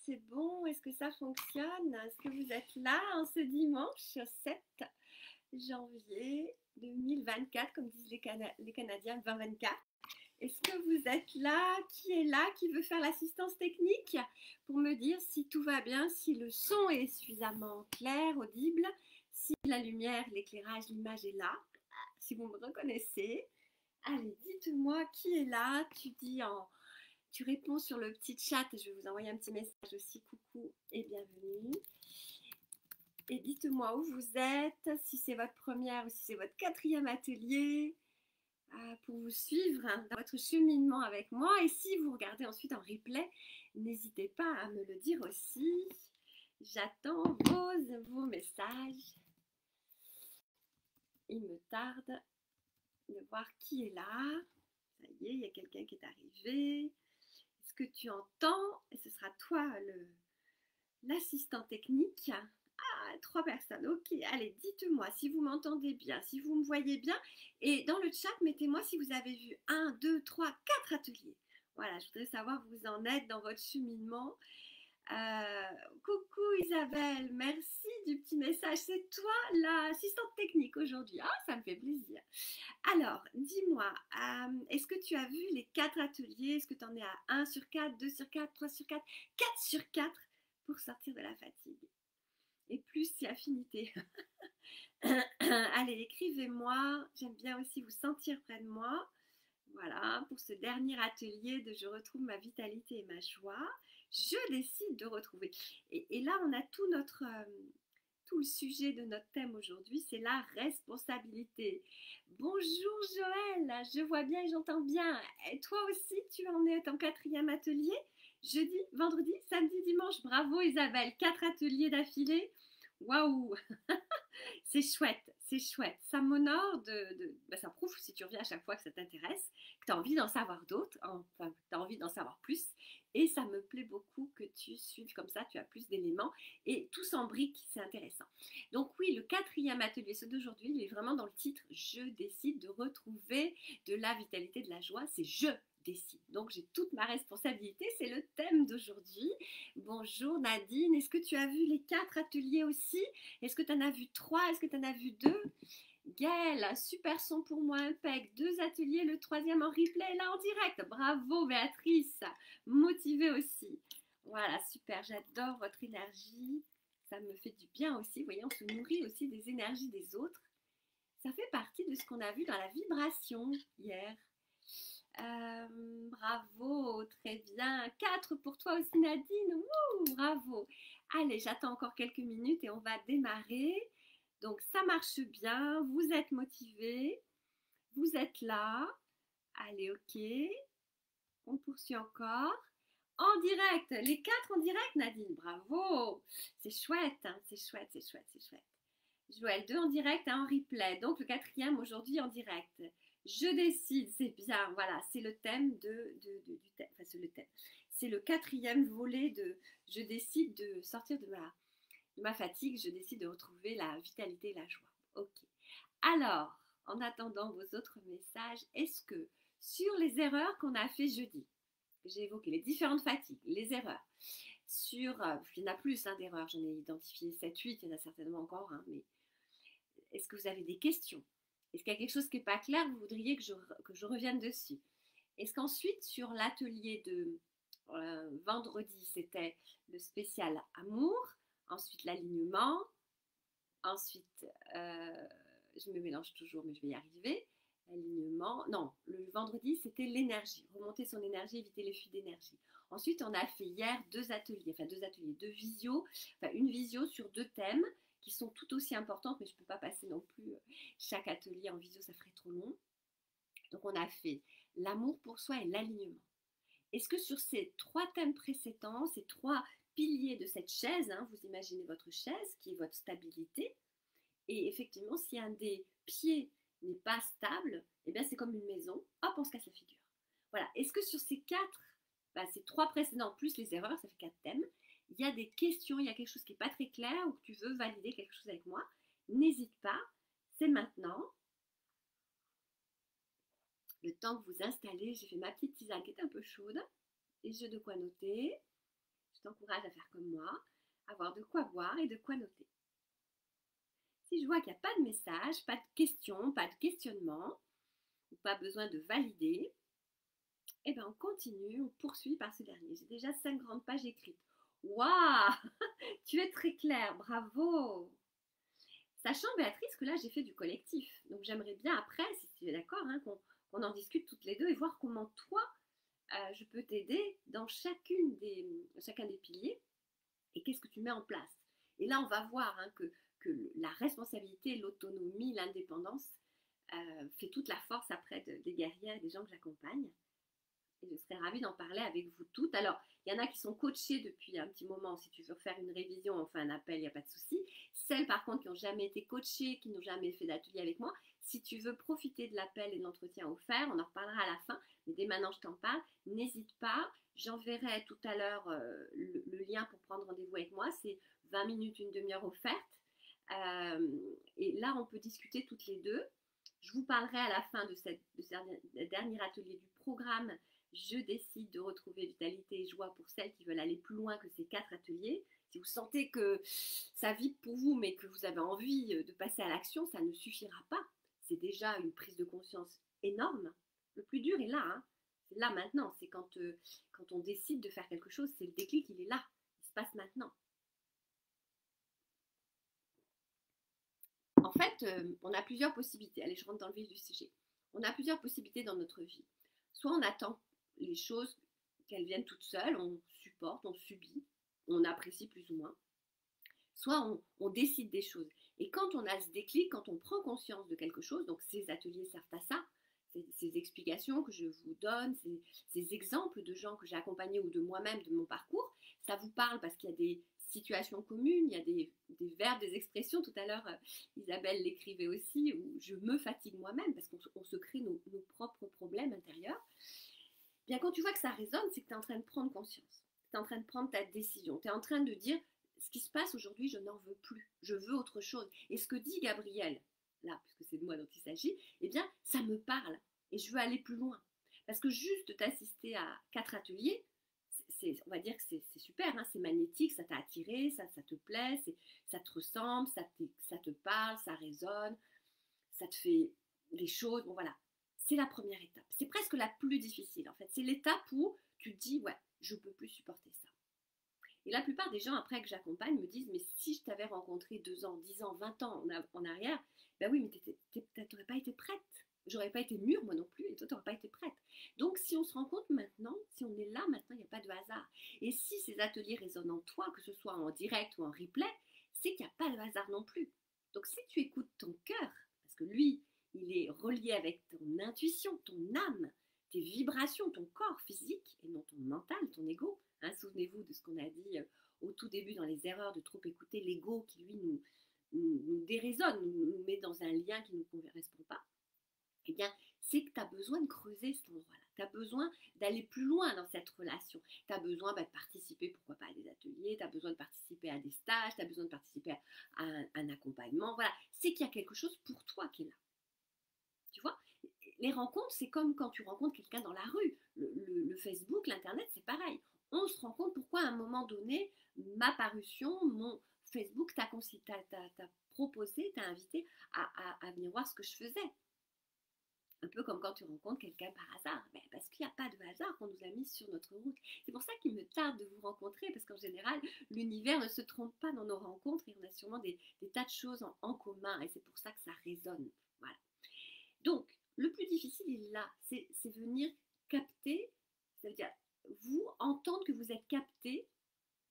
c'est bon? Est-ce que ça fonctionne? Est-ce que vous êtes là en ce dimanche 7 janvier 2024, comme disent les Canadiens, 2024? Est-ce que vous êtes là? Qui est là? Qui veut faire l'assistance technique pour me dire si tout va bien, si le son est suffisamment clair, audible, si la lumière, l'éclairage, l'image est là, si vous me reconnaissez? Allez, dites-moi qui est là. Tu réponds sur le petit chat. Je vais vous envoyer un petit message aussi. Coucou et bienvenue. Et dites-moi où vous êtes, si c'est votre première ou si c'est votre quatrième atelier, pour vous suivre dans votre cheminement avec moi. Et si vous regardez ensuite en replay, n'hésitez pas à me le dire aussi. J'attends vos messages. Il me tarde de voir qui est là. Ça y est, il y a quelqu'un qui est arrivé. Est-ce que tu entends? Et ce sera toi l'assistant technique. Ah, 3 personnes. Ok, allez, dites-moi si vous m'entendez bien, si vous me voyez bien. Et dans le chat, mettez-moi si vous avez vu 1, 2, 3, 4 ateliers. Voilà, je voudrais savoir où vous en êtes dans votre cheminement. Coucou Isabelle, merci du petit message. C'est toi l'assistante technique aujourd'hui. Ah, ça me fait plaisir. Alors, dis-moi, est-ce que tu as vu les 4 ateliers? Est-ce que tu en es à 1 sur 4, 2 sur 4, 3 sur 4, 4 sur 4 pour sortir de la fatigue? Et plus si affinité. Allez, écrivez-moi. J'aime bien aussi vous sentir près de moi. Voilà, pour ce dernier atelier de Je retrouve ma vitalité et ma joie, je décide de retrouver. Et là, on a tout le sujet de notre thème aujourd'hui, c'est la responsabilité. Bonjour Joël, je vois bien et j'entends bien. Et toi aussi, tu en es à ton 4e atelier? Jeudi, vendredi, samedi, dimanche. Bravo Isabelle, 4 ateliers d'affilée. Waouh! C'est chouette, c'est chouette. Ça m'honore ça prouve si tu reviens à chaque fois que ça t'intéresse, que tu as envie d'en savoir d'autres, enfin, que tu as envie d'en savoir plus. Et ça me plaît beaucoup que tu suives comme ça, tu as plus d'éléments. Et tout s'embrique, c'est intéressant. Donc oui, le 4e atelier, ce d'aujourd'hui, il est vraiment dans le titre « Je décide de retrouver de la vitalité, de la joie ». C'est « Je ». Décide. Donc j'ai toute ma responsabilité, c'est le thème d'aujourd'hui. Bonjour Nadine, est-ce que tu as vu les 4 ateliers aussi? Est-ce que tu en as vu 3? Est-ce que tu en as vu 2? Gaëlle, super son pour moi, impec. 2 ateliers, le 3e en replay, là en direct. Bravo Béatrice, motivée aussi. Voilà, super, j'adore votre énergie. Ça me fait du bien aussi. Vous voyez, on se nourrit aussi des énergies des autres. Ça fait partie de ce qu'on a vu dans la vibration hier. Bravo, très bien. 4 pour toi aussi Nadine. Wouh, bravo. Allez, j'attends encore quelques minutes et on va démarrer. Donc ça marche bien, vous êtes motivés, vous êtes là. Allez, ok. On poursuit encore. En direct, les 4 en direct Nadine, bravo. C'est chouette, hein, c'est chouette, c'est chouette, c'est chouette. Joël, 2 en direct et en replay. Donc le 4e aujourd'hui en direct. Je décide, c'est bien, voilà, c'est le thème du thème, enfin c'est le thème. C'est le 4e volet de je décide de sortir de ma fatigue, je décide de retrouver la vitalité et la joie. Ok. Alors, en attendant vos autres messages, est-ce que sur les erreurs qu'on a fait jeudi, j'ai évoqué les différentes fatigues, les erreurs, il y en a plus d'erreurs, j'en ai identifié 7-8, il y en a certainement encore, mais est-ce que vous avez des questions? Est-ce qu'il y a quelque chose qui n'est pas clair, vous voudriez que je revienne dessus? Est-ce qu'ensuite, sur l'atelier de vendredi, c'était le spécial amour, ensuite l'alignement, ensuite, je me mélange toujours, mais je vais y arriver, l'alignement, non, le vendredi, c'était l'énergie, remonter son énergie, éviter les fuites d'énergie. Ensuite, on a fait hier 2 ateliers, 2 visios, une visio sur 2 thèmes, qui sont tout aussi importantes, mais je ne peux pas passer non plus chaque atelier en visio, ça ferait trop long. Donc on a fait l'amour pour soi et l'alignement. Est-ce que sur ces 3 thèmes précédents, ces 3 piliers de cette chaise, vous imaginez votre chaise qui est votre stabilité, et effectivement si un des pieds n'est pas stable, eh bien c'est comme une maison, hop on se casse la figure. Voilà, est-ce que sur ces 3 précédents plus les erreurs, ça fait 4 thèmes, il y a des questions, il y a quelque chose qui n'est pas très clair ou que tu veux valider quelque chose avec moi, n'hésite pas, c'est maintenant. Le temps que vous installez, j'ai fait ma petite tisane qui est un peu chaude et j'ai de quoi noter. Je t'encourage à faire comme moi, avoir de quoi boire et de quoi noter. Si je vois qu'il n'y a pas de message, pas de questions, pas de questionnement, ou pas besoin de valider, eh bien on continue, on poursuit par ce dernier. J'ai déjà 5 grandes pages écrites. Waouh! Tu es très claire, bravo! Sachant, Béatrice, que là, j'ai fait du collectif. Donc, j'aimerais bien après, si tu es d'accord, hein, qu'on en discute toutes les deux et voir comment toi, je peux t'aider dans chacun des piliers et qu'est-ce que tu mets en place. Et là, on va voir hein, que la responsabilité, l'autonomie, l'indépendance fait toute la force après des guerrières et des gens que j'accompagne. Et je serais ravie d'en parler avec vous toutes. Alors, il y en a qui sont coachées depuis un petit moment. Si tu veux faire une révision, on fait un appel, il n'y a pas de souci. Celles, par contre, qui n'ont jamais été coachées, qui n'ont jamais fait d'atelier avec moi, si tu veux profiter de l'appel et de l'entretien offert, on en reparlera à la fin. Mais dès maintenant, je t'en parle. N'hésite pas. J'enverrai tout à l'heure le lien pour prendre rendez-vous avec moi. C'est 20 minutes, une demi-heure offerte. Et là, on peut discuter toutes les deux. Je vous parlerai à la fin de ce dernier atelier du programme. Je décide de retrouver vitalité et joie pour celles qui veulent aller plus loin que ces 4 ateliers. Si vous sentez que ça vibre pour vous, mais que vous avez envie de passer à l'action, ça ne suffira pas. C'est déjà une prise de conscience énorme. Le plus dur est là. Hein. C'est là maintenant. C'est quand on décide de faire quelque chose, c'est le déclic, il est là. Il se passe maintenant. En fait, on a plusieurs possibilités. Allez, je rentre dans le vif du sujet. On a plusieurs possibilités dans notre vie. Soit on attend les choses qu'elles viennent toutes seules, on supporte, on subit, on apprécie plus ou moins. Soit on décide des choses. Et quand on a ce déclic, quand on prend conscience de quelque chose, donc ces ateliers servent à ça, ces explications que je vous donne, ces exemples de gens que j'ai accompagnés ou de moi-même, de mon parcours, ça vous parle parce qu'il y a des situations communes, il y a des verbes, des expressions. Tout à l'heure, Isabelle l'écrivait aussi, où je me fatigue moi-même parce qu'on se crée nos propres problèmes intérieurs. Bien, quand tu vois que ça résonne, c'est que tu es en train de prendre conscience. Tu es en train de prendre ta décision. Tu es en train de dire, ce qui se passe aujourd'hui, je n'en veux plus. Je veux autre chose. Et ce que dit Gabriel, là, puisque c'est de moi dont il s'agit, eh bien, ça me parle. Et je veux aller plus loin. Parce que juste t'assister à 4 ateliers, on va dire que c'est super, hein, c'est magnétique, ça t'a attiré, ça te plaît, ça te ressemble, ça te parle, ça résonne, ça te fait des choses. Bon, voilà. C'est la première étape. C'est presque la plus difficile, en fait. C'est l'étape où tu te dis, ouais, je ne peux plus supporter ça. Et la plupart des gens, après que j'accompagne, me disent, mais si je t'avais rencontré 2 ans, 10 ans, 20 ans en arrière, ben oui, mais tu n'aurais pas été prête. J'aurais pas été mûre, moi non plus, et toi, tu n'aurais pas été prête. Donc, si on se rend compte maintenant, si on est là maintenant, il n'y a pas de hasard. Et si ces ateliers résonnent en toi, que ce soit en direct ou en replay, c'est qu'il n'y a pas de hasard non plus. Donc, si tu écoutes ton cœur, parce que lui, il est relié avec ton intuition, ton âme, tes vibrations, ton corps physique, et non ton mental, ton ego. Hein, souvenez-vous de ce qu'on a dit au tout début dans les erreurs de trop écouter l'ego qui, lui, nous déraisonne, nous met dans un lien qui ne nous correspond pas. Eh bien, c'est que tu as besoin de creuser cet endroit-là. Tu as besoin d'aller plus loin dans cette relation. Tu as besoin de participer, pourquoi pas, à des ateliers, tu as besoin de participer à des stages, tu as besoin de participer à un accompagnement. Voilà, c'est qu'il y a quelque chose pour toi qui est là. Tu vois, les rencontres, c'est comme quand tu rencontres quelqu'un dans la rue. Le Facebook, l'Internet, c'est pareil. On se rend compte pourquoi à un moment donné, ma parution, mon Facebook t'a proposé, t'a invité à venir voir ce que je faisais. Un peu comme quand tu rencontres quelqu'un par hasard. Mais parce qu'il n'y a pas de hasard qu'on nous a mis sur notre route. C'est pour ça qu'il me tarde de vous rencontrer, parce qu'en général, l'univers ne se trompe pas dans nos rencontres et on a sûrement des tas de choses en commun. Et c'est pour ça que ça résonne. Voilà. Donc, le plus difficile, il est là. C'est venir capter, ça veut dire vous entendre que vous êtes capté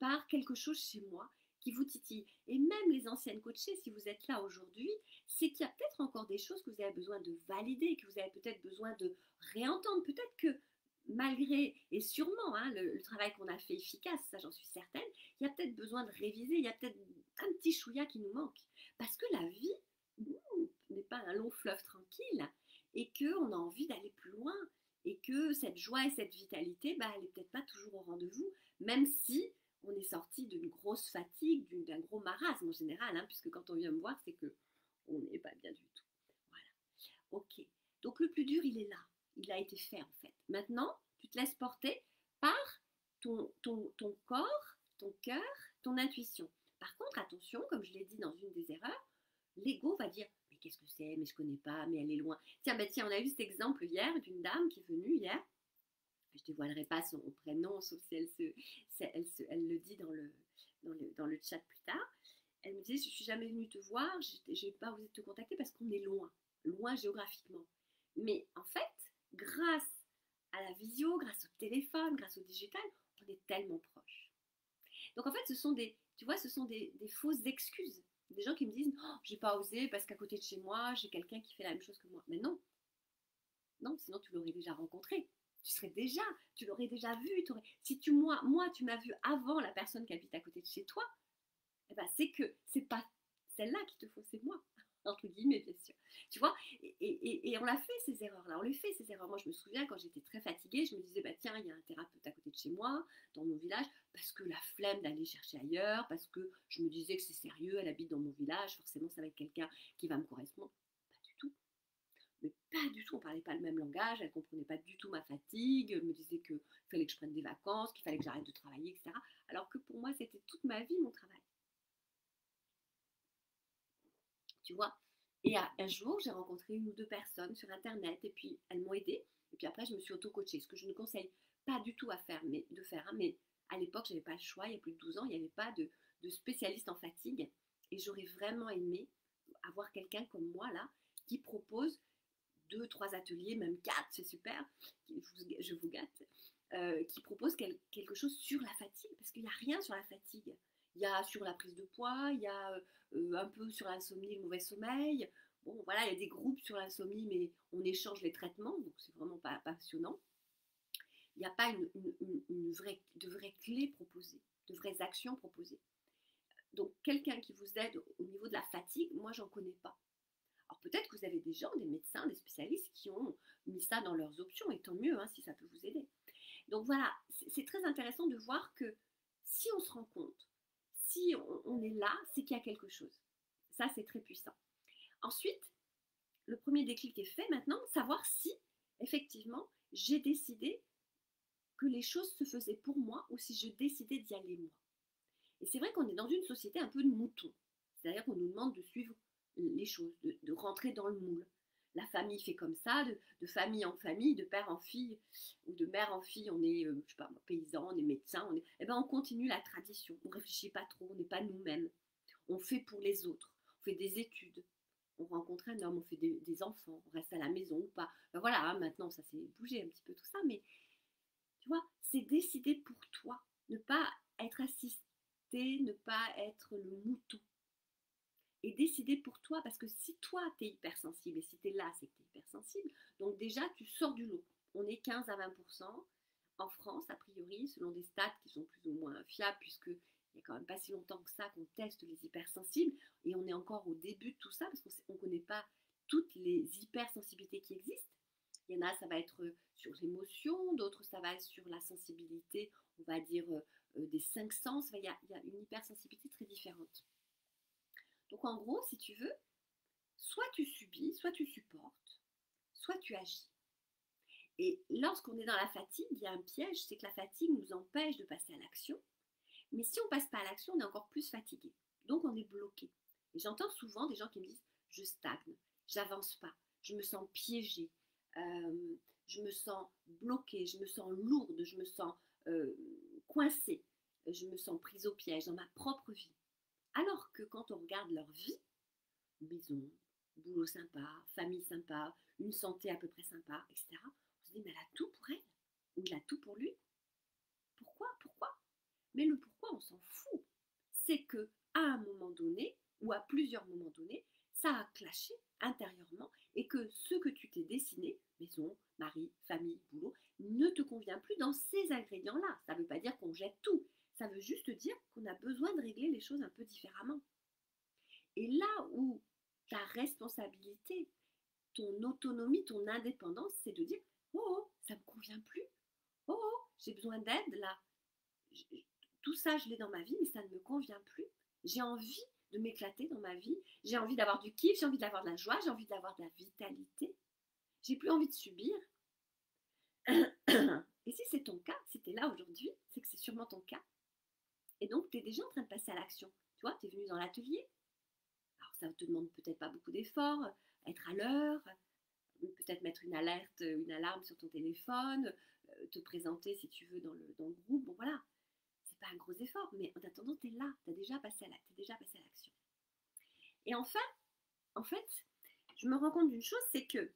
par quelque chose chez moi qui vous titille. Et même les anciennes coachées, si vous êtes là aujourd'hui, c'est qu'il y a peut-être encore des choses que vous avez besoin de valider, que vous avez peut-être besoin de réentendre. Peut-être que malgré, et sûrement, hein, le travail qu'on a fait efficace, ça j'en suis certaine, il y a peut-être besoin de réviser, il y a peut-être un petit chouïa qui nous manque. Parce que la vie n'est pas un long fleuve tranquille et qu'on a envie d'aller plus loin et que cette joie et cette vitalité, bah, elle n'est peut-être pas toujours au rendez-vous, même si on est sorti d'une grosse fatigue, d'un gros marasme en général, hein, puisque quand on vient me voir, c'est que on n'est pas bien du tout. Voilà. Ok. Donc le plus dur, il est là. Il a été fait en fait. Maintenant, tu te laisses porter par ton corps ton cœur, ton intuition. Par contre, attention, comme je l'ai dit dans une des erreurs, l'ego va dire mais qu'est-ce que c'est, mais je connais pas, mais elle est loin. Tiens, tiens, on a eu cet exemple hier d'une dame qui est venue hier. Je ne dévoilerai pas son prénom, sauf si elle le dit dans le chat plus tard. Elle me disait, je ne suis jamais venue te voir, je n'ai pas osé te contacter parce qu'on est loin, loin géographiquement. Mais en fait, grâce à la visio, grâce au téléphone, grâce au digital, on est tellement proches. Donc en fait, tu vois, ce sont des fausses excuses. Des gens qui me disent, oh, j'ai pas osé parce qu'à côté de chez moi, j'ai quelqu'un qui fait la même chose que moi. Mais non, non, sinon tu l'aurais déjà rencontré. Tu l'aurais déjà vu. Si moi, tu m'as vu avant la personne qui habite à côté de chez toi, eh ben, c'est que c'est pas celle-là qu'il te faut, c'est moi, entre guillemets, bien sûr. Tu vois, et on l'a fait ces erreurs-là, on les fait ces erreurs. Moi, je me souviens quand j'étais très fatiguée, je me disais, bah tiens, il y a un thérapeute à côté de chez moi, dans mon village, parce que la flemme d'aller chercher ailleurs, parce que je me disais que c'est sérieux, elle habite dans mon village, forcément, ça va être quelqu'un qui va me correspondre. Pas du tout. Mais pas du tout, on parlait pas le même langage, elle comprenait pas du tout ma fatigue, elle me disait qu'il fallait que je prenne des vacances, qu'il fallait que j'arrête de travailler, etc. Alors que pour moi, c'était toute ma vie mon travail. Tu vois. Et un jour, j'ai rencontré une ou deux personnes sur Internet et puis elles m'ont aidée. Et puis après, je me suis auto-coachée, ce que je ne conseille pas du tout à faire, de faire. Hein, mais à l'époque, je n'avais pas le choix. Il y a plus de 12 ans, il n'y avait pas de spécialiste en fatigue. Et j'aurais vraiment aimé avoir quelqu'un comme moi, là, qui propose 2, 3 ateliers, même 4, c'est super, je vous gâte, qui propose quelque chose sur la fatigue, parce qu'il n'y a rien sur la fatigue. Il y a sur la prise de poids, il y a un peu sur l'insomnie, le mauvais sommeil. Bon, voilà, il y a des groupes sur l'insomnie, mais on échange les traitements, donc c'est vraiment pas passionnant. Il n'y a pas de vraies clés proposées, de vraies actions proposées. Donc, quelqu'un qui vous aide au niveau de la fatigue, moi, j'en connais pas. Alors peut-être que vous avez des gens, des médecins, des spécialistes qui ont mis ça dans leurs options, et tant mieux hein, si ça peut vous aider. Donc voilà, c'est très intéressant de voir que si on se rend compte, si on est là, c'est qu'il y a quelque chose. Ça, c'est très puissant. Ensuite, le premier déclic est fait maintenant, savoir si, effectivement, j'ai décidé que les choses se faisaient pour moi ou si je décidais d'y aller moi. Et c'est vrai qu'on est dans une société un peu de moutons. C'est-à-dire qu'on nous demande de suivre les choses, de rentrer dans le moule. La famille fait comme ça, de famille en famille, de père en fille, ou de mère en fille, on est, je sais pas, paysan, on est médecin, eh ben on continue la tradition, on ne réfléchit pas trop, on n'est pas nous-mêmes. On fait pour les autres, on fait des études, on rencontre un homme, on fait des enfants, on reste à la maison ou pas. Ben voilà, hein, maintenant ça s'est bougé un petit peu tout ça, mais tu vois, c'est décider pour toi, ne pas être assisté, ne pas être le mouton. Et décider pour toi, parce que si toi, tu es hypersensible, et si tu es là, c'est que tu es hypersensible, donc déjà, tu sors du lot. On est 15 à 20% en France, a priori, selon des stats qui sont plus ou moins fiables, puisque il n'y a quand même pas si longtemps que ça qu'on teste les hypersensibles, et on est encore au début de tout ça, parce qu'on ne connaît pas toutes les hypersensibilités qui existent. Il y en a, ça va être sur l'émotion, d'autres, ça va être sur la sensibilité, on va dire, des 5 sens. Il y a une hypersensibilité très différente. Donc en gros, si tu veux, soit tu subis, soit tu supportes, soit tu agis. Et lorsqu'on est dans la fatigue, il y a un piège, c'est que la fatigue nous empêche de passer à l'action. Mais si on ne passe pas à l'action, on est encore plus fatigué. Donc on est bloqué. Et j'entends souvent des gens qui me disent, je stagne, j'avance pas, je me sens piégée, je me sens bloquée, je me sens lourde, je me sens coincée, je me sens prise au piège dans ma propre vie. Alors que quand on regarde leur vie, maison, boulot sympa, famille sympa, une santé à peu près sympa, etc., on se dit, mais elle a tout pour elle, ou il a tout pour lui. Pourquoi? Mais le pourquoi, on s'en fout. C'est que à un moment donné, ou à plusieurs moments donnés, ça a clashé intérieurement et que ce que tu t'es dessiné, maison, mari, famille, boulot, ne te convient plus dans ces ingrédients-là. Ça ne veut pas dire qu'on jette tout. Ça veut juste dire qu'on a besoin de régler les choses un peu différemment. Et là où ta responsabilité, ton autonomie, ton indépendance, c'est de dire, oh, ça ne me convient plus. Oh, j'ai besoin d'aide là. Tout ça, je l'ai dans ma vie, mais ça ne me convient plus. J'ai envie de m'éclater dans ma vie. J'ai envie d'avoir du kiff, j'ai envie d'avoir de la joie, j'ai envie d'avoir de la vitalité. J'ai plus envie de subir. Et si c'est ton cas, si tu es là aujourd'hui, c'est que c'est sûrement ton cas. Et donc, tu es déjà en train de passer à l'action. Tu vois, tu es venu dans l'atelier. Alors, ça ne te demande peut-être pas beaucoup d'efforts, être à l'heure, peut-être mettre une alerte, une alarme sur ton téléphone, te présenter si tu veux dans le groupe. Bon, voilà, c'est pas un gros effort, mais en attendant, tu es là, tu es déjà passé à l'action. Et enfin, en fait, je me rends compte d'une chose, c'est que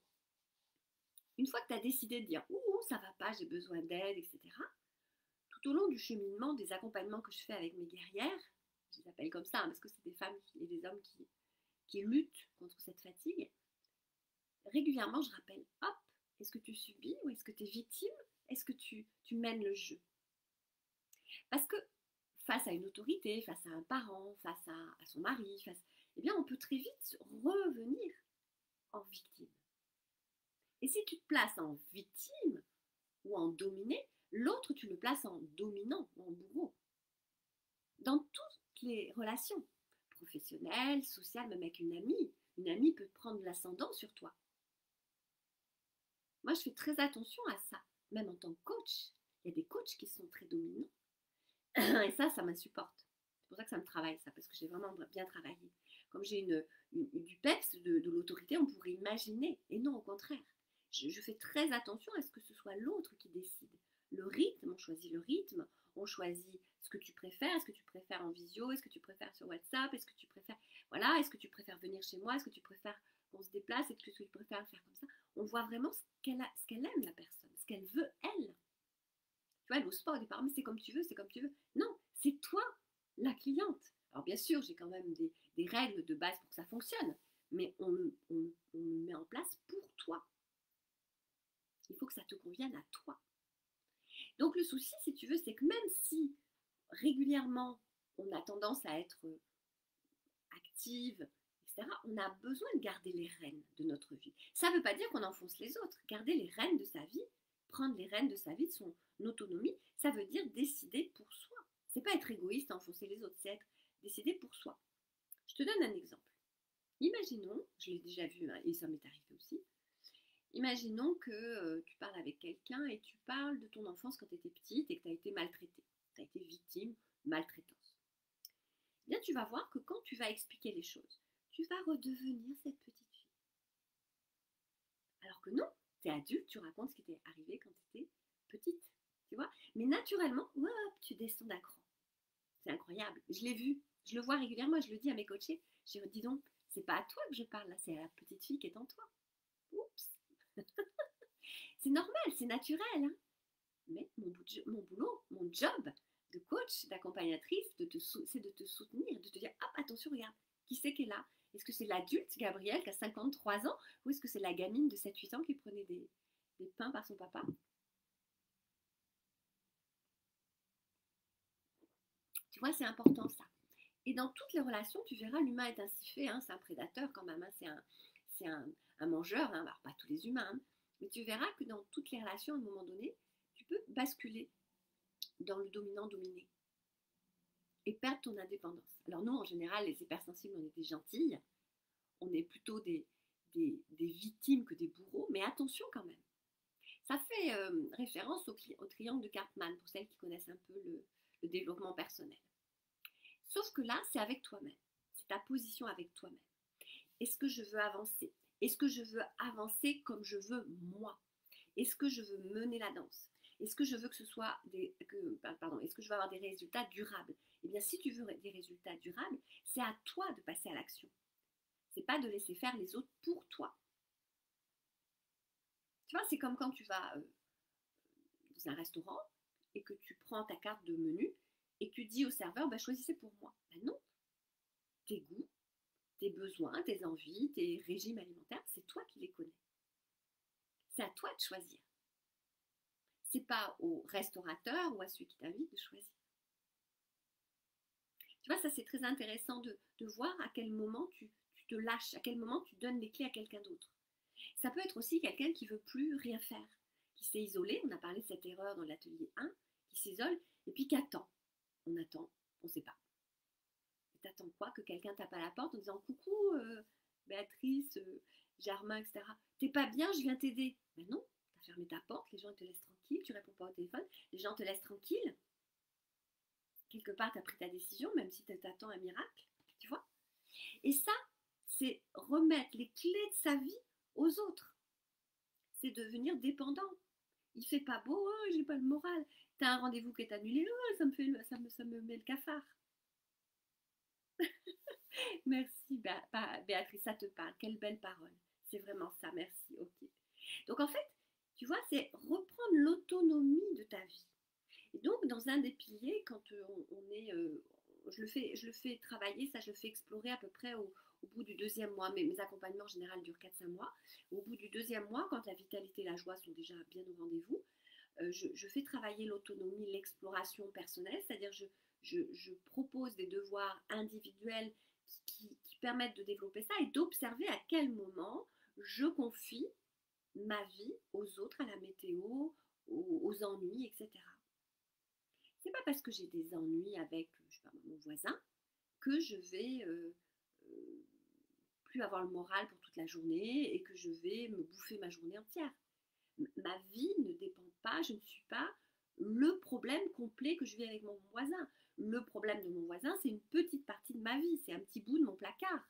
une fois que tu as décidé de dire ouh, ça va pas, j'ai besoin d'aide, etc., tout au long du cheminement, des accompagnements que je fais avec mes guerrières, je les appelle comme ça hein, parce que c'est des femmes et des hommes qui luttent contre cette fatigue, régulièrement je rappelle hop, est-ce que tu subis ou est-ce que tu es victime? Est-ce que tu mènes le jeu? Parce que face à une autorité, face à un parent, face à son mari, eh bien on peut très vite revenir en victime. Et si tu te places en victime ou en dominé, l'autre tu le places en dominant ou en bourreau. Dans toutes les relations, professionnelles, sociales, même avec une amie peut prendre l'ascendant sur toi. Moi, je fais très attention à ça, même en tant que coach. Il y a des coachs qui sont très dominants. Et ça m'insupporte. C'est pour ça que ça me travaille, ça, parce que j'ai vraiment bien travaillé. Comme j'ai du peps, de l'autorité, on pourrait imaginer. Et non, au contraire. Je fais très attention à ce que ce soit l'autre qui décide. Le rythme, on choisit le rythme, on choisit ce que tu préfères. Est-ce que tu préfères en visio? Est-ce que tu préfères sur WhatsApp? Est-ce que tu préfères, voilà, est-ce que tu préfères venir chez moi? Est-ce que tu préfères qu'on se déplace? Est-ce que tu préfères faire comme ça? On voit vraiment ce qu'elle aime, la personne, ce qu'elle veut, elle. Tu vois, elle n'ose pas au départ, mais c'est comme tu veux, c'est comme tu veux. Non, c'est toi, la cliente. Alors bien sûr, j'ai quand même des règles de base pour que ça fonctionne, mais on met en place pour toi. Il faut que ça te convienne à toi. Donc le souci, si tu veux, c'est que même si régulièrement on a tendance à être active, etc., on a besoin de garder les rênes de notre vie. Ça ne veut pas dire qu'on enfonce les autres. Garder les rênes de sa vie, prendre les rênes de sa vie, de son autonomie, ça veut dire décider pour soi. C'est pas être égoïste, enfoncer les autres, c'est être décider pour soi. Je te donne un exemple. Imaginons, je l'ai déjà vu hein, et ça m'est arrivé aussi, imaginons que tu parles avec quelqu'un et tu parles de ton enfance quand tu étais petite et que tu as été maltraitée, tu as été victime, maltraitance. Eh bien, tu vas voir que quand tu vas expliquer les choses, tu vas redevenir cette petite fille. Alors que non, tu es adulte, tu racontes ce qui t'est arrivé quand tu étais petite, tu vois. Mais naturellement, hop, tu descends d'un cran. C'est incroyable. Je l'ai vu, je le vois régulièrement, je le dis à mes coachés. Je dis donc, c'est pas à toi que je parle là, c'est à la petite fille qui est en toi. Oups. C'est normal, c'est naturel. Hein. Mais mon boulot, mon job de coach, d'accompagnatrice, c'est de te soutenir, de te dire, hop, attention, regarde, qui c'est qui est là? Est-ce que c'est l'adulte, Gabrielle, qui a 53 ans, ou est-ce que c'est la gamine de 7-8 ans qui prenait des pains par son papa? Tu vois, c'est important ça. Et dans toutes les relations, tu verras, l'humain est ainsi fait, hein, c'est un prédateur quand même, hein, c'est un mangeur, hein, alors pas tous les humains, hein, mais tu verras que dans toutes les relations, à un moment donné, tu peux basculer dans le dominant-dominé et perdre ton indépendance. Alors nous, en général, les hypersensibles, on est des gentilles, on est plutôt des victimes que des bourreaux, mais attention quand même. Ça fait référence au triangle de Karpman, pour celles qui connaissent un peu le développement personnel. Sauf que là, c'est avec toi-même. C'est ta position avec toi-même. Est-ce que je veux avancer? Est-ce que je veux avancer comme je veux moi? Est-ce que je veux mener la danse? Est-ce que je veux que ce soit est-ce que je veux avoir des résultats durables? Eh bien, si tu veux des résultats durables, c'est à toi de passer à l'action. C'est pas de laisser faire les autres pour toi. Tu vois, c'est comme quand tu vas dans un restaurant et que tu prends ta carte de menu et que tu dis au serveur, bah, choisissez pour moi. Ben non, tes goûts, tes besoins, tes envies, tes régimes alimentaires, c'est toi qui les connais. C'est à toi de choisir. C'est pas au restaurateur ou à celui qui t'invite de choisir. Tu vois, ça c'est très intéressant de voir à quel moment tu te lâches, à quel moment tu donnes les clés à quelqu'un d'autre. Ça peut être aussi quelqu'un qui veut plus rien faire, qui s'est isolé, on a parlé de cette erreur dans l'atelier 1, qui s'isole et puis qui attend. On attend, on ne sait pas. Et t'attends quoi? Que quelqu'un tape à la porte en disant coucou Béatrice, Germain, etc. T'es pas bien, je viens t'aider. Ben non, t'as fermé ta porte, les gens te laissent tranquille, tu réponds pas au téléphone, les gens te laissent tranquille. quelque part, tu as pris ta décision, même si tu attends un miracle, tu vois. Et ça, c'est remettre les clés de sa vie aux autres. C'est devenir dépendant. Il fait pas beau, oh, j'ai pas le moral. T'as un rendez-vous qui est annulé, oh, ça me met le cafard. Merci Béatrice, ça te parle. Quelle belle parole. C'est vraiment ça, merci. Ok. Donc en fait, tu vois, c'est reprendre l'autonomie de ta vie. Et donc, dans un des piliers, quand on est, je le fais travailler, ça je le fais explorer à peu près au bout du deuxième mois. Mes accompagnements en général durent 4-5 mois. Au bout du deuxième mois, quand la vitalité et la joie sont déjà bien au rendez-vous, je fais travailler l'autonomie, l'exploration personnelle, c'est-à-dire je propose des devoirs individuels qui permettent de développer ça et d'observer à quel moment je confie ma vie aux autres, à la météo, aux ennuis, etc. C'est pas parce que j'ai des ennuis avec, je sais pas, mon voisin que je vais euh, plus avoir le moral pour toute la journée et que je vais me bouffer ma journée entière. Ma vie ne dépend pas, je ne suis pas le problème complet que je vis avec mon voisin. Le problème de mon voisin, c'est une petite partie de ma vie, c'est un petit bout de mon placard.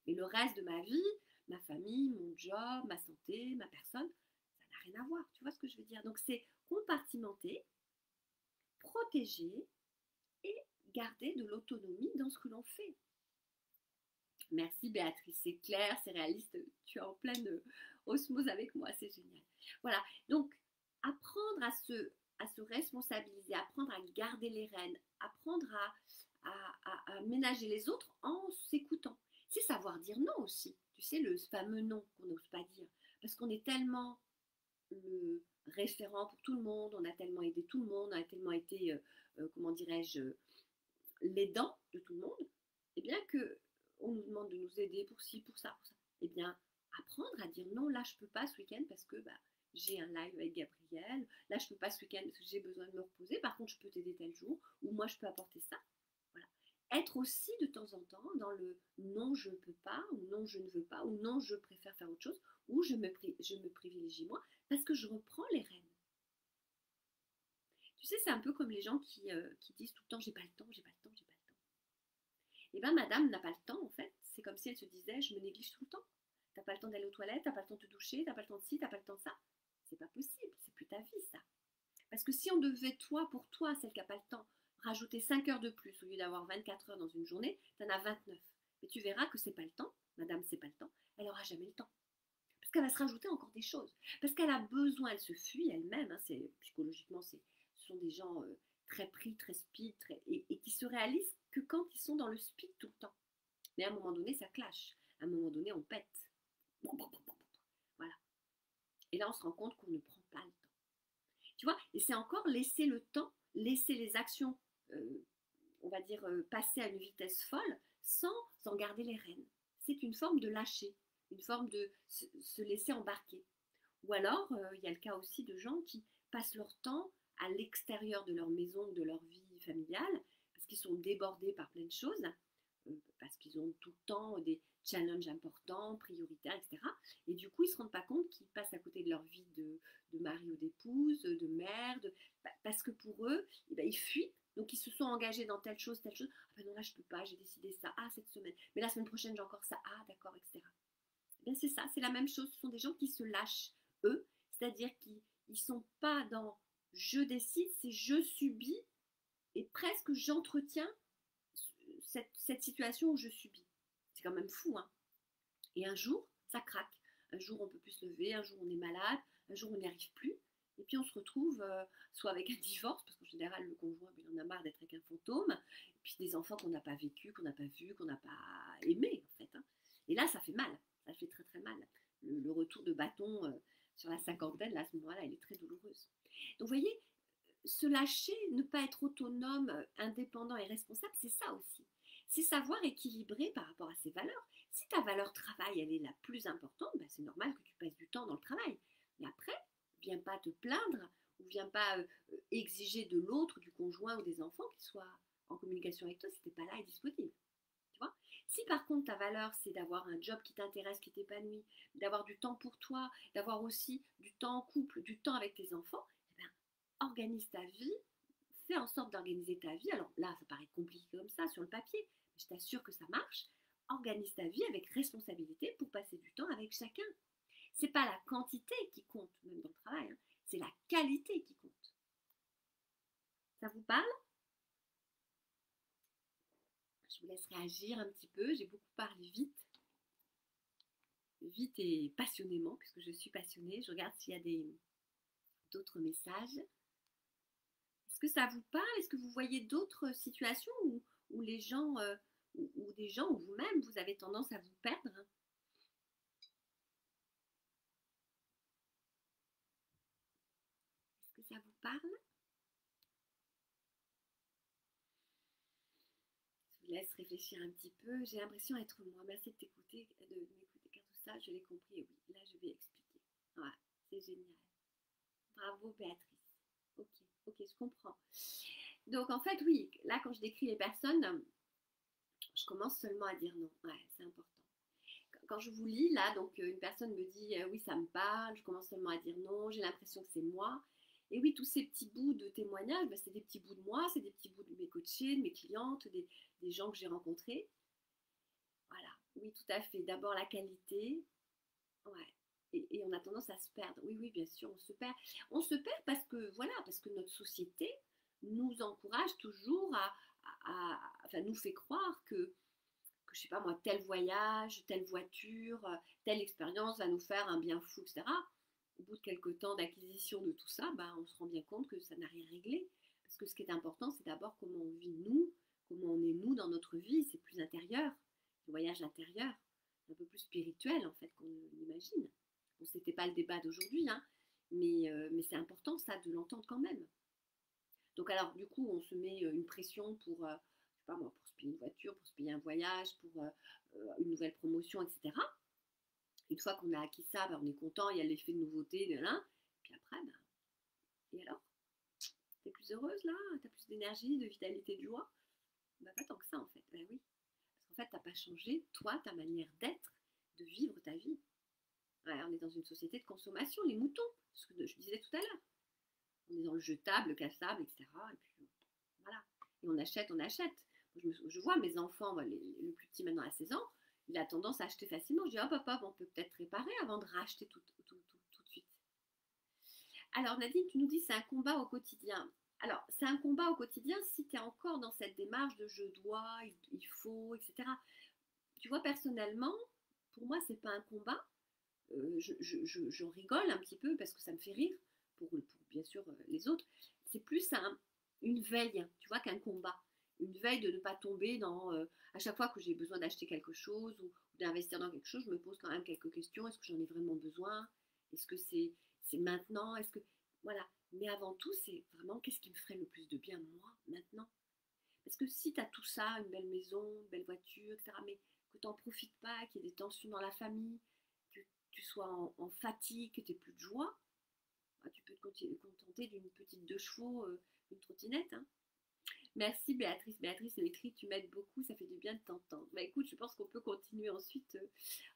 Mais le reste de ma vie, ma famille, mon job, ma santé, ma personne, ça n'a rien à voir. Tu vois ce que je veux dire? Donc c'est compartimenter, protéger et garder de l'autonomie dans ce que l'on fait. Merci Béatrice, c'est clair, c'est réaliste, tu es en pleine osmose avec moi, c'est génial. Voilà, donc apprendre à se responsabiliser, apprendre à garder les rênes, apprendre à ménager les autres en s'écoutant. C'est savoir dire non aussi, tu sais, le fameux non qu'on n'ose pas dire, parce qu'on est tellement le référent pour tout le monde, on a tellement aidé tout le monde, on a tellement été, comment dirais-je, l'aidant de tout le monde, et bien que on nous demande de nous aider pour ci, pour ça, pour ça. Et bien, apprendre à dire non, là je peux pas ce week-end parce que j'ai un live avec Gabriel, là je peux pas ce week-end parce que j'ai besoin de me reposer, par contre je peux t'aider tel jour, ou moi je peux apporter ça. Voilà. Être aussi de temps en temps dans le non je ne peux pas, ou non je ne veux pas, ou non je préfère faire autre chose, ou je me privilégie moi, parce que je reprends les rênes. Tu sais, c'est un peu comme les gens qui disent tout le temps j'ai pas le temps, j'ai pas le temps, j'ai pas le temps. Et bien madame n'a pas le temps en fait. C'est comme si elle se disait je me néglige tout le temps. T'as pas le temps d'aller aux toilettes, t'as pas le temps de te doucher, t'as pas le temps de ci, t'as pas le temps de ça. C'est pas possible, c'est plus ta vie ça. Parce que si on devait toi, pour toi, celle qui n'a pas le temps, rajouter 5 heures de plus au lieu d'avoir 24 heures dans une journée, t'en as 29. Et tu verras que c'est pas le temps, madame c'est pas le temps, elle aura jamais le temps. Parce qu'elle va se rajouter encore des choses. Parce qu'elle a besoin, elle se fuit elle-même, hein, psychologiquement, ce sont des gens très pris, très speed, et qui se réalisent que quand ils sont dans le speed tout le temps. Mais à un moment donné, ça clash. À un moment donné, on pète. Voilà. Et là, on se rend compte qu'on ne prend pas le temps. Tu vois, et c'est encore laisser le temps, laisser les actions, on va dire, passer à une vitesse folle sans en garder les rênes. C'est une forme de lâcher, une forme de se laisser embarquer. Ou alors, il y a le cas aussi de gens qui passent leur temps à l'extérieur de leur maison, de leur vie familiale, parce qu'ils sont débordés par plein de choses, parce qu'ils ont tout le temps des challenges importants, prioritaires, etc. Et du coup, ils ne se rendent pas compte qu'ils passent à côté de leur vie de mari ou d'épouse, de mère, parce que pour eux, eh ben, ils fuient. Donc, ils se sont engagés dans telle chose, telle chose. Ah ben non, là, je ne peux pas, j'ai décidé ça. Ah, cette semaine. Mais la semaine prochaine, j'ai encore ça. Ah, d'accord, etc. Eh bien, c'est ça, c'est la même chose. Ce sont des gens qui se lâchent, eux. C'est-à-dire qu'ils ne sont pas dans je décide, c'est je subis et presque j'entretiens cette situation où je subis. C'est quand même fou, hein. Et un jour, ça craque. Un jour, on peut plus se lever, un jour, on est malade, un jour, on n'y arrive plus. Et puis, on se retrouve soit avec un divorce, parce qu'en général, le conjoint, il en a marre d'être avec un fantôme, et puis des enfants qu'on n'a pas vécu, qu'on n'a pas vu, qu'on n'a pas aimé, en fait. Hein. Et là, ça fait mal. Ça fait très, très mal. Le retour de bâton sur la cinquantaine, là, à ce moment-là, elle est très douloureuse. Donc, vous voyez, se lâcher, ne pas être autonome, indépendant et responsable, c'est ça aussi. C'est savoir équilibrer par rapport à ses valeurs. Si ta valeur travail, elle est la plus importante, ben c'est normal que tu passes du temps dans le travail. Mais après, viens pas te plaindre ou viens pas exiger de l'autre, du conjoint ou des enfants qu'ils soient en communication avec toi si tu n'es pas là et disponible. Tu vois. Si par contre ta valeur c'est d'avoir un job qui t'intéresse, qui t'épanouit, d'avoir du temps pour toi, d'avoir aussi du temps en couple, du temps avec tes enfants, eh ben, organise ta vie, fais en sorte d'organiser ta vie. Alors là, ça paraît compliqué comme ça sur le papier, mais je t'assure que ça marche. Organise ta vie avec responsabilité pour passer du temps avec chacun. C'est pas la quantité qui compte, même dans le travail, hein, c'est la qualité qui compte. Ça vous parle? Je vous laisse réagir un petit peu. J'ai beaucoup parlé vite et passionnément, puisque je suis passionnée. Je regarde s'il y a d'autres messages. Est-ce que ça vous parle? Est-ce que vous voyez d'autres situations où les gens, ou des gens, ou vous-même, vous avez tendance à vous perdre? Est-ce que ça vous parle? Je vous laisse réfléchir un petit peu. J'ai l'impression d'être moi. Merci de t'écouter, de m'écouter, car tout ça, je l'ai compris. Et oui, là, je vais expliquer. Ouais, c'est génial. Bravo, Béatrice. Ok, ok, je comprends. Donc, en fait, oui, là, quand je décris les personnes, je commence seulement à dire non. Ouais, c'est important. Quand je vous lis, là, donc une personne me dit oui, ça me parle, je commence seulement à dire non, j'ai l'impression que c'est moi. Et oui, tous ces petits bouts de témoignages, ben, c'est des petits bouts de moi, c'est des petits bouts de mes coachés, de mes clientes, des gens que j'ai rencontrés. Voilà, oui, tout à fait. D'abord la qualité, ouais. Et on a tendance à se perdre. Oui, oui, bien sûr, on se perd. On se perd parce que, voilà, parce que notre société nous encourage toujours enfin, nous fait croire que je sais pas moi, tel voyage, telle voiture, telle expérience va nous faire un bien fou, etc. Au bout de quelques temps d'acquisition de tout ça, ben, on se rend bien compte que ça n'a rien réglé. Parce que ce qui est important, c'est d'abord comment on vit nous, comment on est nous dans notre vie, c'est plus intérieur, le voyage intérieur, un peu plus spirituel en fait qu'on l'imagine. Bon, c'était pas le débat d'aujourd'hui, hein, mais c'est important ça de l'entendre quand même. Donc alors du coup, on se met une pression pour, je sais pas moi, pour se payer une voiture, pour se payer un voyage, pour une nouvelle promotion, etc. Une fois qu'on a acquis ça, ben, on est content, il y a l'effet de nouveauté, là. Puis après, ben, et alors? T'es plus heureuse là? T'as plus d'énergie, de vitalité, de joie? Ben, pas tant que ça en fait. Ben oui. Parce qu'en fait, t'as pas changé, toi, ta manière d'être, de vivre ta vie. Ouais, on est dans une société de consommation, les moutons, ce que je disais tout à l'heure. On est dans le jetable, le cassable, etc. Et puis voilà. Et on achète, on achète. Je vois mes enfants, le plus petit maintenant à 16 ans, il a tendance à acheter facilement. Je dis, hop, hop, hop, on peut peut-être réparer avant de racheter tout de suite. Alors Nadine, tu nous dis c'est un combat au quotidien. Alors, c'est un combat au quotidien si tu es encore dans cette démarche de je dois, il faut, etc. Tu vois, personnellement, pour moi, c'est pas un combat. J'en rigole un petit peu parce que ça me fait rire pour bien sûr les autres. C'est plus une veille, tu vois, qu'un combat. Une veille de ne pas tomber dans à chaque fois que j'ai besoin d'acheter quelque chose ou d'investir dans quelque chose, je me pose quand même quelques questions. Est-ce que j'en ai vraiment besoin? Est-ce que c'est maintenant? Est-ce que voilà. Mais avant tout, c'est vraiment qu'est-ce qui me ferait le plus de bien moi maintenant? Parce que si tu as tout ça, une belle maison, une belle voiture, etc., mais que tu n'en profites pas, qu'il y ait des tensions dans la famille, que tu sois en fatigue, que tu n'aies plus de joie, bah, tu peux te contenter d'une petite 2 chevaux, une trottinette. Hein. Merci Béatrice. Béatrice, l'écrit, tu m'aides beaucoup, ça fait du bien de t'entendre. Bah, écoute, je pense qu'on peut continuer ensuite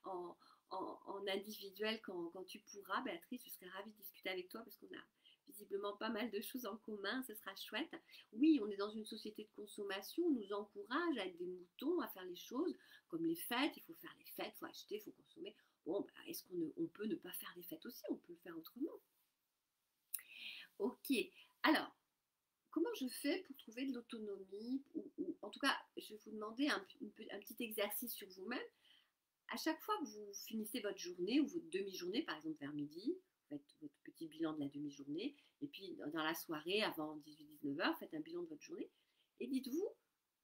en, en individuel quand tu pourras. Béatrice, je serais ravie de discuter avec toi parce qu'on a visiblement pas mal de choses en commun, ce sera chouette. Oui, on est dans une société de consommation, on nous encourage à être des moutons, à faire les choses comme les fêtes, il faut faire les fêtes, il faut acheter, il faut consommer. Bon, bah, est-ce qu'on peut ne pas faire des fêtes aussi? On peut le faire autrement. Ok, alors, comment je fais pour trouver de l'autonomie ou en tout cas, je vais vous demander un petit exercice sur vous-même. À chaque fois que vous finissez votre journée ou votre demi-journée, par exemple vers midi, vous faites votre petit bilan de la demi-journée, et puis dans la soirée, avant 18-19 heures, faites un bilan de votre journée, et dites-vous,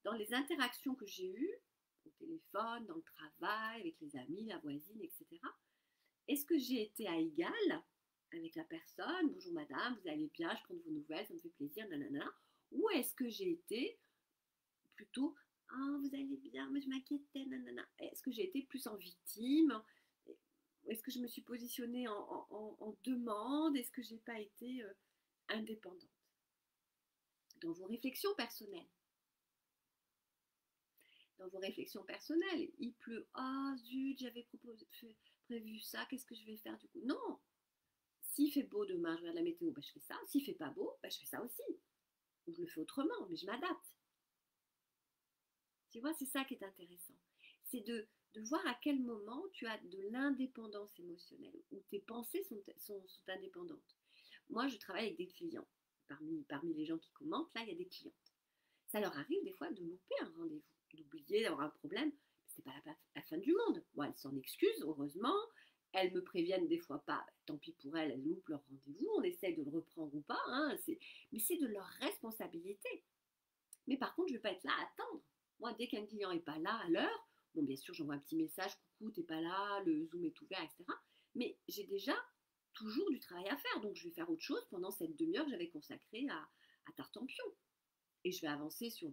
dans les interactions que j'ai eues, au téléphone, dans le travail, avec les amis, la voisine, etc., est-ce que j'ai été à égal avec la personne? Bonjour madame, vous allez bien, je prends de vos nouvelles, ça me fait plaisir, nanana. Ou est-ce que j'ai été plutôt ah, vous allez bien, mais je m'inquiétais, nanana. Est-ce que j'ai été plus en victime? Est-ce que je me suis positionnée en demande? Est-ce que j'ai pas été indépendante? Dans vos réflexions personnelles. Dans vos réflexions personnelles, il pleut. Ah, zut, j'avais prévu ça, qu'est-ce que je vais faire du coup? Non! S'il fait beau demain, je regarde la météo, bah, je fais ça. S'il fait pas beau, bah, je fais ça aussi. ou je le fais autrement, mais je m'adapte. Tu vois, c'est ça qui est intéressant. C'est de voir à quel moment tu as de l'indépendance émotionnelle, où tes pensées sont indépendantes. Moi, je travaille avec des clients. Parmi les gens qui commentent, là, il y a des clientes. Ça leur arrive des fois de louper un rendez-vous, d'oublier, d'avoir un problème. C'est pas la fin du monde. Bon, elles s'en excusent, heureusement. Elles me préviennent des fois pas. Tant pis pour elles, elles loupent leur rendez-vous. On essaye de le reprendre ou pas. Hein, mais c'est de leur responsabilité. Mais par contre, je ne vais pas être là à attendre. Moi, dès qu'un client n'est pas là à l'heure, bon, bien sûr, j'envoie un petit message, coucou, t'es pas là, le Zoom est ouvert, etc. Mais j'ai déjà toujours du travail à faire, donc je vais faire autre chose pendant cette demi-heure que j'avais consacrée à Tartampion. Et je vais avancer sur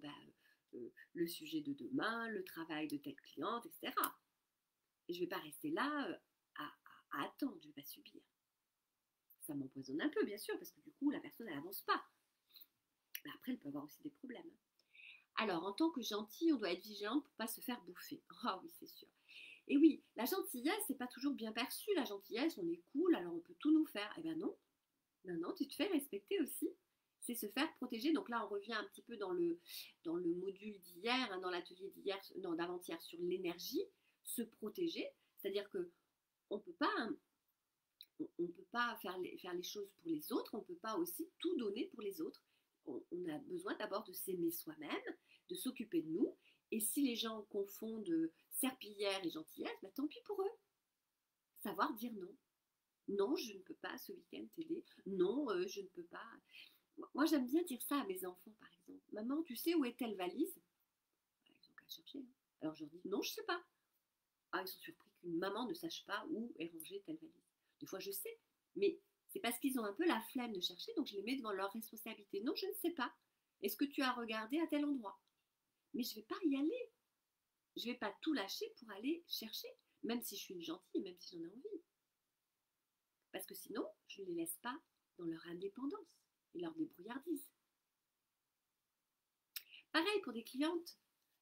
le sujet de demain, le travail de telle cliente, etc. Et je ne vais pas rester là à attendre, je ne vais pas subir. Ça m'empoisonne un peu, bien sûr, parce que du coup, la personne, elle n'avance pas. Mais après, elle peut avoir aussi des problèmes. Alors, en tant que gentil, on doit être vigilant pour ne pas se faire bouffer. Ah oui, c'est sûr. Et oui, la gentillesse, c'est pas toujours bien perçu. La gentillesse, on est cool, alors on peut tout nous faire. Eh ben non, non, non, tu te fais respecter aussi. C'est se faire protéger. Donc là, on revient un petit peu dans le module d'hier, hein, dans l'atelier d'hier, non, d'avant-hier, sur l'énergie, se protéger. C'est-à-dire que on peut pas, hein, on peut pas faire les choses pour les autres, on peut pas aussi tout donner pour les autres. On a besoin d'abord de s'aimer soi-même, de s'occuper de nous. Et si les gens confondent serpillière et gentillesse, bah, tant pis pour eux. Savoir dire non. Non, je ne peux pas ce week-end t'aider. Non, je ne peux pas. Moi, j'aime bien dire ça à mes enfants, par exemple. Maman, tu sais où est telle valise? Ils ont qu'à chercher. Hein. Alors je leur dis, non, je ne sais pas. Ah, ils sont surpris qu'une maman ne sache pas où est rangée telle valise. Des fois, je sais, mais c'est parce qu'ils ont un peu la flemme de chercher, donc je les mets devant leur responsabilité. Non, je ne sais pas. Est-ce que tu as regardé à tel endroit? Mais je ne vais pas y aller. Je ne vais pas tout lâcher pour aller chercher, même si je suis une gentille, même si j'en ai envie. Parce que sinon, je ne les laisse pas dans leur indépendance et leur débrouillardise. Pareil pour des clientes.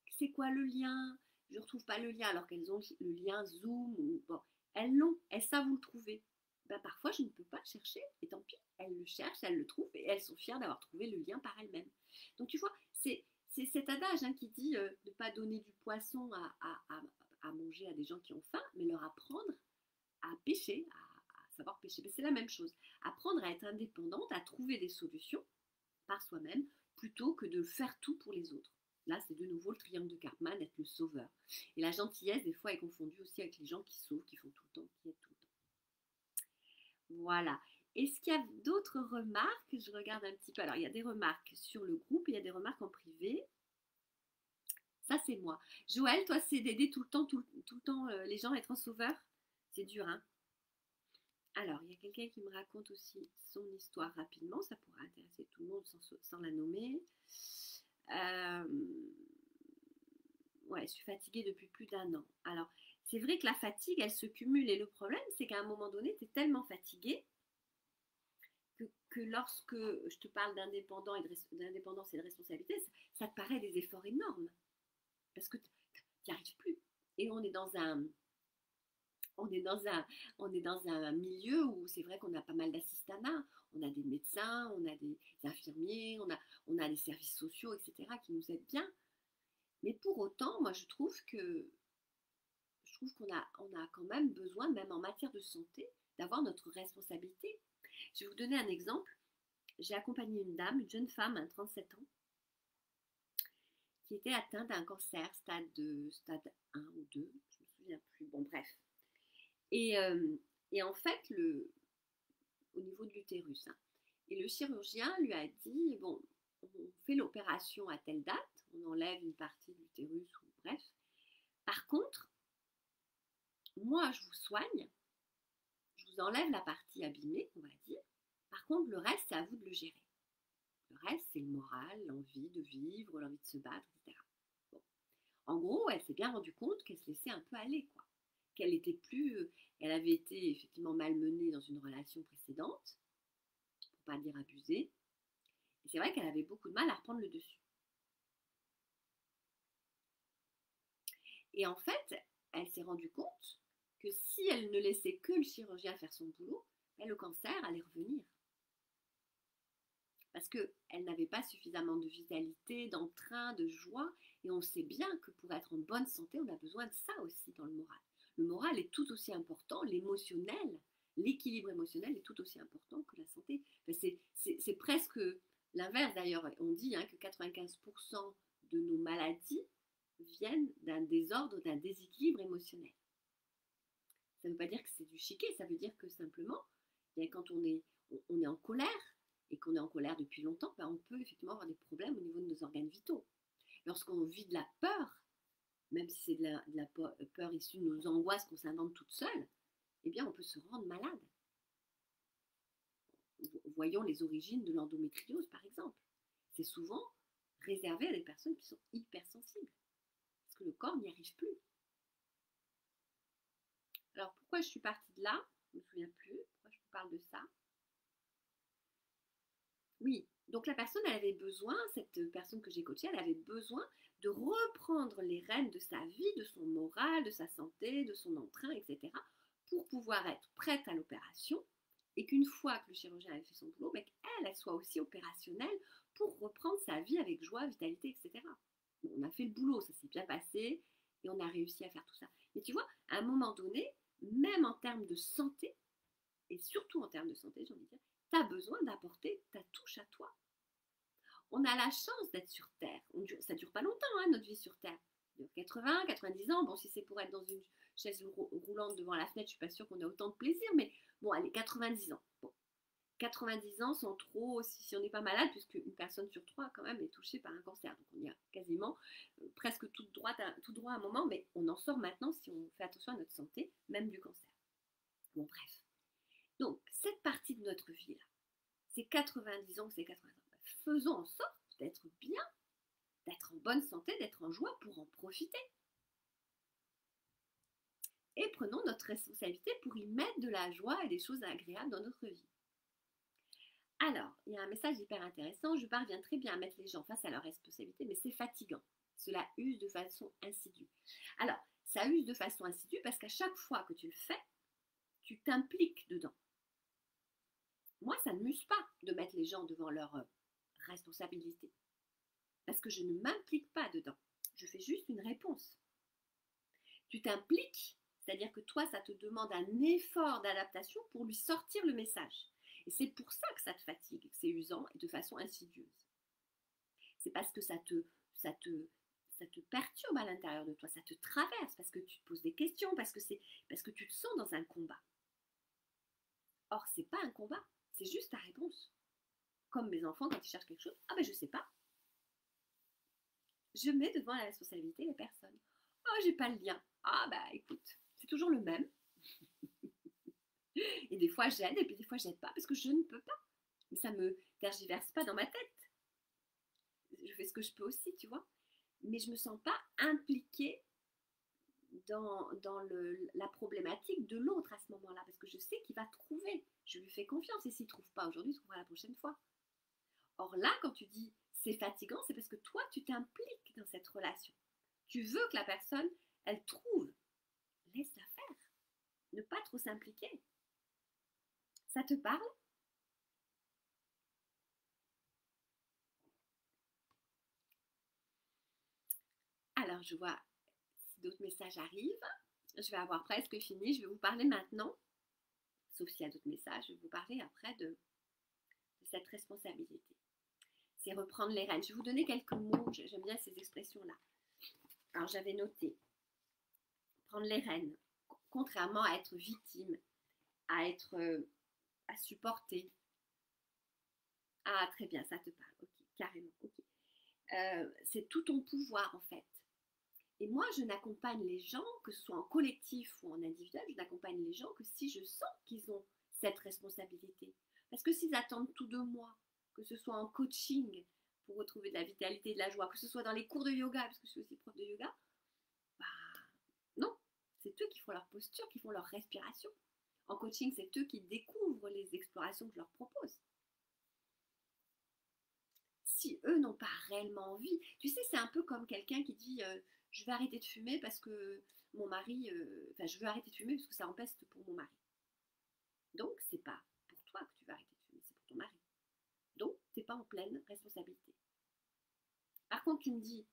C'est quoi le lien? Je ne retrouve pas le lien alors qu'elles ont le lien Zoom. Ou, bon, elles l'ont, elles savent où le trouver. Ben, parfois, je ne peux pas chercher et tant pis, elles le cherchent, elles le trouvent et elles sont fières d'avoir trouvé le lien par elles-mêmes. Donc tu vois, c'est cet adage hein, qui dit de ne pas donner du poisson à manger à des gens qui ont faim, mais leur apprendre à pêcher, à savoir pêcher. Mais c'est la même chose. Apprendre à être indépendante, à trouver des solutions par soi-même, plutôt que de faire tout pour les autres. Là, c'est de nouveau le triangle de Karpman, être le sauveur. Et la gentillesse, des fois, est confondue aussi avec les gens qui sauvent, qui font tout le temps, qui aident tout le temps. Voilà. Est-ce qu'il y a d'autres remarques? Je regarde un petit peu. Alors, il y a des remarques sur le groupe, il y a des remarques en privé. Ça, c'est moi. Joël, toi, c'est d'aider tout le temps les gens à être un sauveur. C'est dur, hein? Alors, il y a quelqu'un qui me raconte aussi son histoire rapidement. Ça pourrait intéresser tout le monde sans la nommer. Euh, ouais, je suis fatiguée depuis plus d'un an. Alors, c'est vrai que la fatigue, elle se cumule et le problème, c'est qu'à un moment donné, tu es tellement fatigué que lorsque je te parle d'indépendance et de responsabilité, ça te paraît des efforts énormes parce que tu n'y arrives plus. Et on est dans un, on est dans un milieu où c'est vrai qu'on a pas mal d'assistanats, on a des médecins, on a des infirmiers, on a des services sociaux, etc., qui nous aident bien. Mais pour autant, moi, je trouve qu'on a quand même besoin, même en matière de santé, d'avoir notre responsabilité. Je vais vous donner un exemple. J'ai accompagné une dame, une jeune femme, 37 ans, qui était atteinte d'un cancer, stade 1 ou 2, je ne me souviens plus, bon bref. Et en fait, au niveau de l'utérus, hein, et le chirurgien lui a dit, bon, on fait l'opération à telle date, on enlève une partie de l'utérus, ou bref. Par contre, moi, je vous soigne, je vous enlève la partie abîmée, on va dire. Par contre, le reste, c'est à vous de le gérer. Le reste, c'est le moral, l'envie de vivre, l'envie de se battre, etc. Bon. En gros, elle s'est bien rendue compte qu'elle se laissait un peu aller, quoi. Qu'elle était plus... elle avait été effectivement malmenée dans une relation précédente, pour pas dire abusée. Et c'est vrai qu'elle avait beaucoup de mal à reprendre le dessus. Et en fait, elle s'est rendue compte que si elle ne laissait que le chirurgien faire son boulot, le cancer allait revenir. parce qu'elle n'avait pas suffisamment de vitalité, d'entrain, de joie, et on sait bien que pour être en bonne santé, on a besoin de ça aussi dans le moral. Le moral est tout aussi important, l'émotionnel, l'équilibre émotionnel est tout aussi important que la santé. Enfin, c'est presque l'inverse d'ailleurs. On dit que 95% de nos maladies viennent d'un désordre, d'un déséquilibre émotionnel. Ça ne veut pas dire que c'est du chiquet, ça veut dire que simplement, quand on est en colère, et qu'on est en colère depuis longtemps, on peut effectivement avoir des problèmes au niveau de nos organes vitaux. Lorsqu'on vit de la peur, même si c'est de la peur issue de nos angoisses qu'on s'invente toutes seules, eh bien on peut se rendre malade. Voyons les origines de l'endométriose par exemple. C'est souvent réservé à des personnes qui sont hypersensibles, parce que le corps n'y arrive plus. Alors pourquoi je suis partie de là? Je ne me souviens plus, pourquoi je vous parle de ça? Oui, donc la personne, elle avait besoin, cette personne que j'ai coachée, elle avait besoin de reprendre les rênes de sa vie, de son moral, de sa santé, de son entrain, etc. pour pouvoir être prête à l'opération et qu'une fois que le chirurgien avait fait son boulot, qu'elle soit aussi opérationnelle pour reprendre sa vie avec joie, vitalité, etc. Bon, on a fait le boulot, ça s'est bien passé et on a réussi à faire tout ça. Mais tu vois, à un moment donné, même en termes de santé, et surtout en termes de santé, j'ai envie de dire, tu as besoin d'apporter ta touche à toi. On a la chance d'être sur Terre. Ça ne dure pas longtemps, notre vie sur Terre. Ça dure 80, 90 ans. Bon, si c'est pour être dans une chaise roulante devant la fenêtre, je ne suis pas sûre qu'on ait autant de plaisir. Mais bon, allez, 90 ans. Bon, 90 ans sans trop, si on n'est pas malade, puisque une personne sur trois, quand même, est touchée par un cancer. Donc, on y a quasiment presque tout droit à un moment. Mais on en sort maintenant si on fait attention à notre santé, même du cancer. Bon, bref. Donc, cette partie de notre vie, là, c'est 90 ans, c'est 80 ans. Faisons en sorte d'être bien, d'être en bonne santé, d'être en joie pour en profiter. Et prenons notre responsabilité pour y mettre de la joie et des choses agréables dans notre vie. Alors, il y a un message hyper intéressant. Je parviens très bien à mettre les gens face à leurs responsabilités, mais c'est fatigant. Cela use de façon insidieuse. Alors, ça use de façon insidieuse parce qu'à chaque fois que tu le fais, tu t'impliques dedans. Moi, ça ne m'use pas de mettre les gens devant leurs responsabilités. Parce que je ne m'implique pas dedans. Je fais juste une réponse. Tu t'impliques, c'est-à-dire que toi, ça te demande un effort d'adaptation pour lui sortir le message. Et c'est pour ça que ça te fatigue, que c'est usant et de façon insidieuse. C'est parce que ça te perturbe à l'intérieur de toi, ça te traverse, parce que tu te poses des questions, parce que tu te sens dans un combat. Or, c'est pas un combat, c'est juste ta réponse. Comme mes enfants, quand ils cherchent quelque chose, je sais pas. Je mets devant la responsabilité les personnes. Oh, j'ai pas le lien. Écoute, c'est toujours le même. Et des fois j'aide, et puis des fois j'aide pas, parce que je ne peux pas. Mais ça me tergiverse pas dans ma tête. Je fais ce que je peux aussi, tu vois. Mais je me sens pas impliquée dans la problématique de l'autre à ce moment-là, parce que je sais qu'il va trouver. Je lui fais confiance, et s'il ne trouve pas aujourd'hui, il trouvera la prochaine fois. Or là, quand tu dis c'est fatigant, c'est parce que toi, tu t'impliques dans cette relation. Tu veux que la personne, elle trouve. Laisse-la faire. Ne pas trop s'impliquer. Ça te parle? Alors, je vois si d'autres messages arrivent. Je vais avoir presque fini. Je vais vous parler maintenant, sauf s'il y a d'autres messages, je vais vous parler après de cette responsabilité. C'est reprendre les rênes. Je vais vous donner quelques mots. J'aime bien ces expressions-là. Alors, j'avais noté prendre les rênes, contrairement à être victime, à supporter. Ah, très bien, ça te parle. Ok, carrément. Ok. C'est tout ton pouvoir, en fait. Et moi, je n'accompagne les gens, que ce soit en collectif ou en individuel, je n'accompagne les gens que si je sens qu'ils ont cette responsabilité. Parce que s'ils attendent tout de moi, que ce soit en coaching pour retrouver de la vitalité et de la joie, que ce soit dans les cours de yoga, parce que je suis aussi prof de yoga, non, c'est eux qui font leur posture, qui font leur respiration. En coaching, c'est eux qui découvrent les explorations que je leur propose. Si eux n'ont pas réellement envie, tu sais, c'est un peu comme quelqu'un qui dit je vais arrêter de fumer parce que mon mari, je veux arrêter de fumer parce que ça empeste pour mon mari. Donc, c'est pas pour toi que tu vas arrêter de fumer, c'est pour ton mari. Donc, tu n'es pas en pleine responsabilité. Par contre, tu me dis,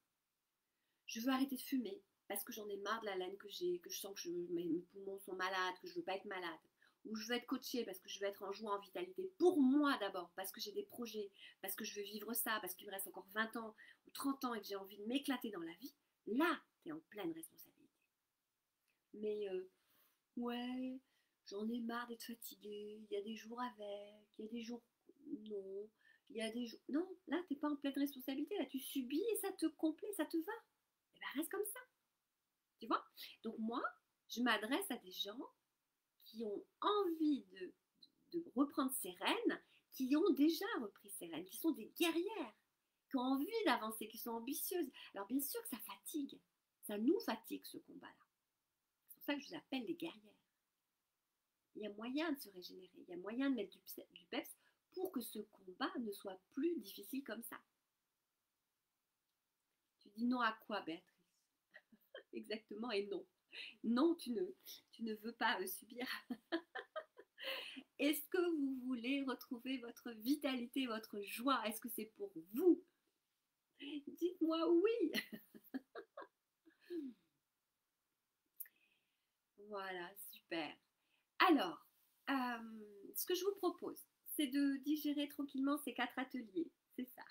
je veux arrêter de fumer parce que j'en ai marre de la laine que j'ai, que je sens que mes poumons sont malades, que je ne veux pas être malade. Ou je veux être coachée parce que je veux être en joie, en vitalité. Pour moi d'abord, parce que j'ai des projets, parce que je veux vivre ça, parce qu'il me reste encore 20 ans ou 30 ans et que j'ai envie de m'éclater dans la vie. Là, tu es en pleine responsabilité. Mais ouais, j'en ai marre d'être fatiguée. Il y a des jours avec, il y a des jours non. Il y a des jours... Non, là, tu n'es pas en pleine responsabilité. Là, tu subis et ça te complaît, ça te va. Et bien, reste comme ça. Tu vois? Donc moi, je m'adresse à des gens qui ont envie de reprendre ces rênes, qui ont déjà repris ces rênes, qui sont des guerrières, qui ont envie d'avancer, qui sont ambitieuses. Alors bien sûr que ça fatigue. Ça nous fatigue ce combat-là. C'est pour ça que je vous appelle les guerrières. Il y a moyen de se régénérer, il y a moyen de mettre du peps pour que ce combat ne soit plus difficile comme ça. Tu dis non à quoi, Béatrice? Exactement, et non. Non, tu ne veux pas subir. Est-ce que vous voulez retrouver votre vitalité, votre joie? Est-ce que c'est pour vous? Dites-moi oui. Voilà, super. Alors, ce que je vous propose, c'est de digérer tranquillement ces 4 ateliers. C'est ça.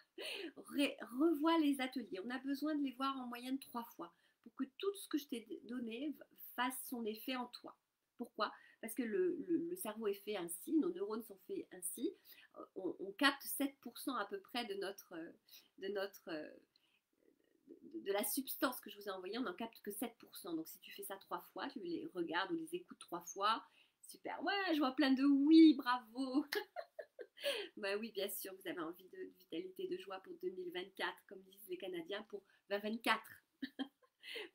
Revois les ateliers. On a besoin de les voir en moyenne 3 fois pour que tout ce que je t'ai donné fasse son effet en toi. Pourquoi? Parce que le cerveau est fait ainsi, nos neurones sont faits ainsi. On capte 7% à peu près de la substance que je vous ai envoyée, on n'en capte que 7%. Donc si tu fais ça 3 fois, tu les regardes ou les écoutes 3 fois, super, ouais, je vois plein de oui, bravo. Bah oui, bien sûr, vous avez envie de vitalité, de joie pour 2024, comme disent les Canadiens, pour 2024.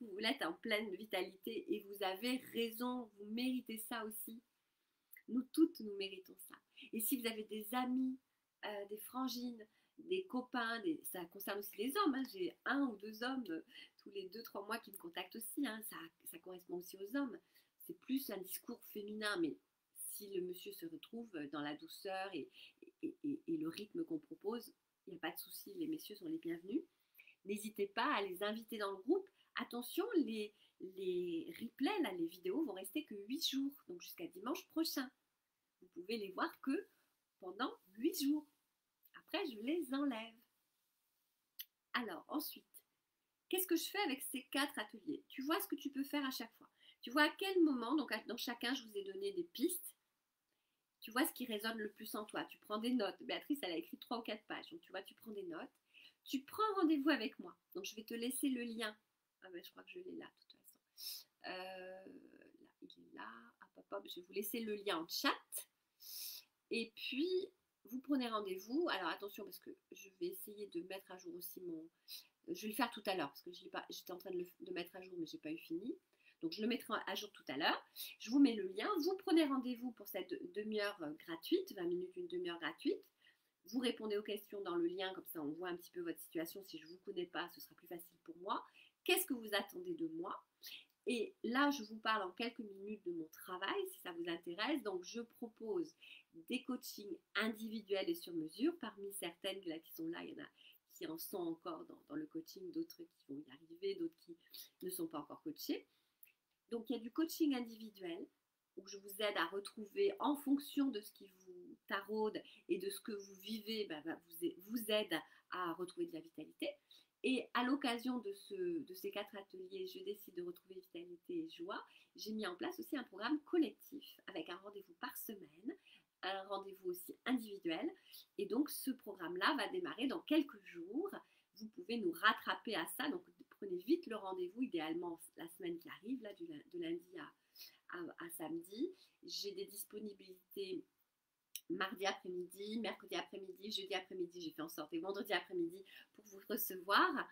Vous êtes en pleine vitalité et vous avez raison, vous méritez ça aussi. Nous toutes, nous méritons ça. Et si vous avez des amis, des frangines, des copains, ça concerne aussi les hommes, hein. J'ai 1 ou 2 hommes tous les 2-3 mois qui me contactent aussi, hein. Ça correspond aussi aux hommes. C'est plus un discours féminin, mais si le monsieur se retrouve dans la douceur et le rythme qu'on propose, il n'y a pas de souci, les messieurs sont les bienvenus. N'hésitez pas à les inviter dans le groupe. Attention, les replays, là, les vidéos vont rester que 8 jours, donc jusqu'à dimanche prochain. Vous pouvez les voir que pendant 8 jours. Après, je les enlève. Alors, ensuite, qu'est-ce que je fais avec ces 4 ateliers? Tu vois ce que tu peux faire à chaque fois. Tu vois à quel moment, donc dans chacun, je vous ai donné des pistes. Tu vois ce qui résonne le plus en toi. Tu prends des notes. Béatrice, elle a écrit 3 ou 4 pages. Donc, tu vois, tu prends des notes. Tu prends rendez-vous avec moi. Donc, je vais te laisser le lien. Ah ben, je crois que je l'ai là, de toute façon. Là, il est là. Hop, hop, hop. Je vais vous laisser le lien en chat. Et puis, vous prenez rendez-vous. Alors, attention, parce que je vais essayer de mettre à jour aussi mon... Je vais le faire tout à l'heure, parce que j'étais en train de mettre à jour, mais je n'ai pas eu fini. Donc, je le mettrai à jour tout à l'heure. Je vous mets le lien. Vous prenez rendez-vous pour cette demi-heure gratuite, 20 minutes, une demi-heure gratuite. Vous répondez aux questions dans le lien, comme ça on voit un petit peu votre situation. Si je ne vous connais pas, ce sera plus facile pour moi. Qu'est-ce que vous attendez de moi? Et là, je vous parle en quelques minutes de mon travail, si ça vous intéresse. Donc, je propose des coachings individuels et sur mesure. Parmi certaines là, qui sont là, il y en a qui en sont encore dans le coaching, d'autres qui vont y arriver, d'autres qui ne sont pas encore coachés. Donc, il y a du coaching individuel où je vous aide à retrouver en fonction de ce qui vous taraude et de ce que vous vivez, vous aide à retrouver de la vitalité. Et à l'occasion de ces 4 ateliers, je décide de retrouver vitalité et joie. J'ai mis en place aussi un programme collectif avec un rendez-vous par semaine, un rendez-vous aussi individuel. Et donc, ce programme-là va démarrer dans quelques jours. Vous pouvez nous rattraper à ça. Donc, prenez vite le rendez-vous, idéalement la semaine qui arrive, là, de lundi à samedi. J'ai des disponibilités mardi après-midi, mercredi après-midi, jeudi après-midi, j'ai fait en sorte, et vendredi après-midi pour vous recevoir.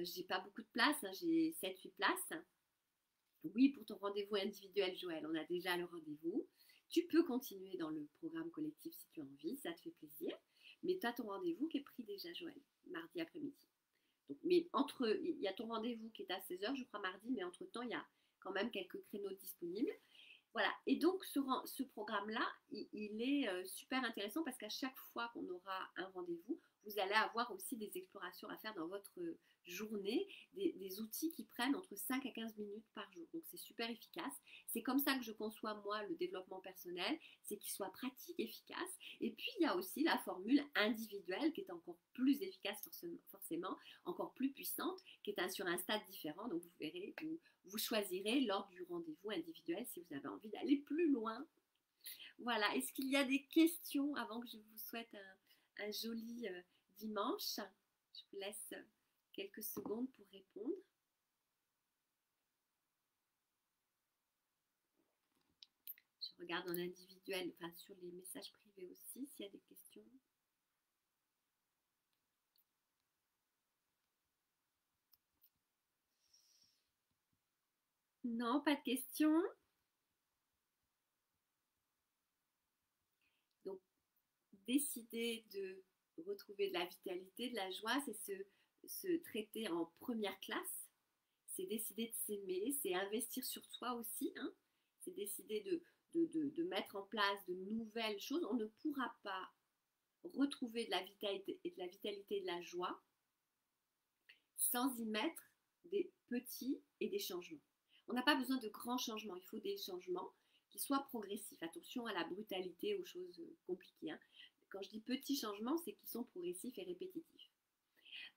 J'ai pas beaucoup de place, hein, j'ai 7-8 places. Oui, pour ton rendez-vous individuel, Joël, on a déjà le rendez-vous. Tu peux continuer dans le programme collectif si tu as envie, ça te fait plaisir. Mais tu as ton rendez-vous qui est pris déjà, Joël, mardi après-midi. Donc, mais il y a ton rendez-vous qui est à 16h, je crois, mardi, mais entre-temps, il y a quand même quelques créneaux disponibles. Voilà, et donc ce programme-là, il est super intéressant parce qu'à chaque fois qu'on aura un rendez-vous, vous allez avoir aussi des explorations à faire dans votre journée, des outils qui prennent entre 5 à 15 minutes par jour. Donc c'est super efficace. C'est comme ça que je conçois moi le développement personnel, c'est qu'il soit pratique, efficace. Et puis il y a aussi la formule individuelle qui est encore plus efficace forcément, encore plus puissante, qui est sur un stade différent. Donc vous verrez, vous choisirez lors du rendez-vous individuel si vous avez envie d'aller plus loin. Voilà, est-ce qu'il y a des questions avant que je vous souhaite un joli dimanche? Je vous laisse quelques secondes pour répondre. Je regarde en individuel, enfin sur les messages privés aussi, s'il y a des questions. Non, pas de questions. Donc, décider de retrouver de la vitalité, de la joie, c'est se traiter en première classe. C'est décider de s'aimer, c'est investir sur soi aussi, hein. C'est décider de mettre en place de nouvelles choses. On ne pourra pas retrouver de la vitalité et de la joie sans y mettre des petits et des changements. On n'a pas besoin de grands changements, il faut des changements qui soient progressifs. Attention à la brutalité, aux choses compliquées, hein. Quand je dis petits changements, c'est qu'ils sont progressifs et répétitifs.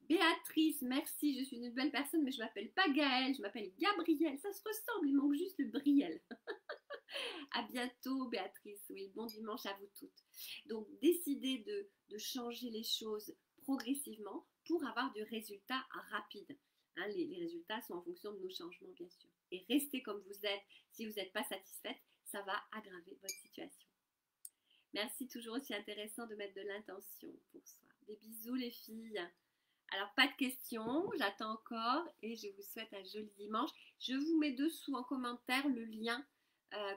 Béatrice, merci, je suis une belle personne, mais je ne m'appelle pas Gaëlle, je m'appelle Gabrielle. Ça se ressemble, il manque juste le Brielle. À bientôt, Béatrice. Oui, bon dimanche à vous toutes. Donc, décidez de changer les choses progressivement pour avoir du résultat rapide. Hein, les résultats sont en fonction de nos changements, bien sûr. Et restez comme vous êtes. Si vous n'êtes pas satisfaite, ça va aggraver votre situation. Merci, toujours aussi intéressant de mettre de l'intention pour soi. Des bisous, les filles. Alors, pas de questions, j'attends encore et je vous souhaite un joli dimanche. Je vous mets dessous en commentaire le lien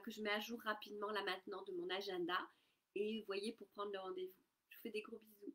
que je mets à jour rapidement là maintenant de mon agenda et vous voyez pour prendre le rendez-vous. Je vous fais des gros bisous.